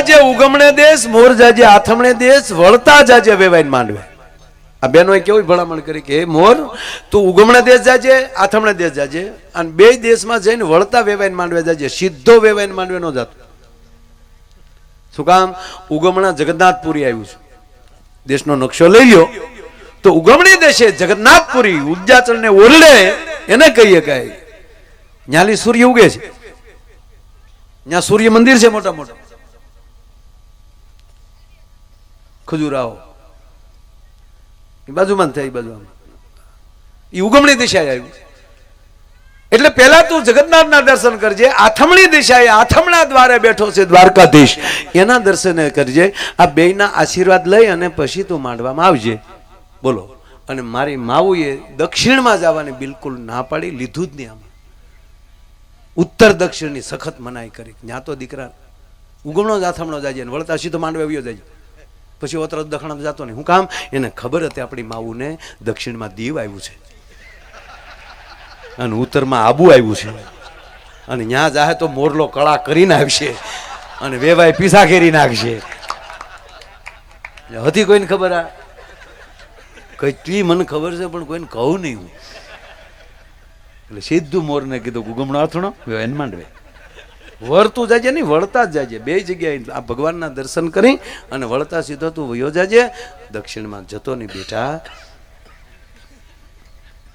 જાજે ઉગમણે દેશ, મોર જાજે આથમણે દેશ, વળતા જાજે વેવાઈને માંડવે. આ બેનોએ કેવી ભલામણ કરી કે મોર તું ઉગમણે દેશ જાજે, આથમણે દેશ જાજે, અને બે દેશમાં જઈને વળતા વેવાઈને માંડવે જાજે, સીધો વેવાઈને માંડવે નો જાતો. શું કામ? ઉગમણા જગન્નાથપુરી આવ્યું છે. દેશનો નકશો લઈ લ્યો તો ઉગમણી દેશે જગન્નાથપુરી ઉદ્યાચલ ને ઓરડે એને કહીએ કાય ન્યાલી સૂર્ય ઉગે છે, ત્યાં સૂર્ય મંદિર છે મોટા મોટા, ખજુરાઓ એ બાજુમાં થાય, એ બાજુ એ ઉગમણી દિશાએ આવ્યું. એટલે પેલા તું જગન્નાથના દર્શન કરજે, આથમણી દિશાએ આથમણા દ્વારે બેઠો છે દ્વારકાધીશ, એના દર્શન કરજે. આ બેયના આશીર્વાદ લઈ અને પછી તું માંડવામાં આવજે. બોલો. અને મારી માવુએ દક્ષિણમાં જવાની બિલકુલ ના પાડી, લીધું જ નહીં. આમાં ઉત્તર દક્ષિણની સખત મનાઈ કરી. ત્યાં તો દીકરા ઉગમણો જ આથમણો જાય ને વળતા સીધો માંડવે આવ્યો જાય, પછી ઓતર દક્ષિણ જતો નહીં. શું કામ? એને ખબર હતી આપણી માવુને દક્ષિણમાં દીવ આવ્યું છે અને ઉત્તરમાં આબુ આવ્યું છે, અને ત્યાં જાહે તો મોરલો કળા કરીને આવશે અને વેવાય પીસા કેરી નાખશે. હતી કોઈને ખબર? આ કઈ મને ખબર છે પણ કોઈને કહું નહીં હું. એટલે સીધું મોરને કીધું ઉગમણો આથણો વેવાઈને માંડવે. વળતું જાજે નહીં, વળતા જ જાજે. બે જગ્યાએ આ ભગવાનના દર્શન કરી અને વળતા સીધો તું વયો જાજે. દક્ષિણમાં જતો નહીં બેટા,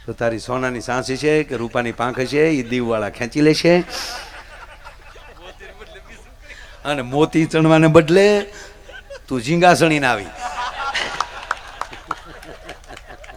તો તારી સોનાની સાંસી છે કે રૂપાની પાંખ છે એ દીવવાળા ખેંચી લેશે, અને મોતી ચણવાને બદલે તું ઝીંગાસણી ના આવી.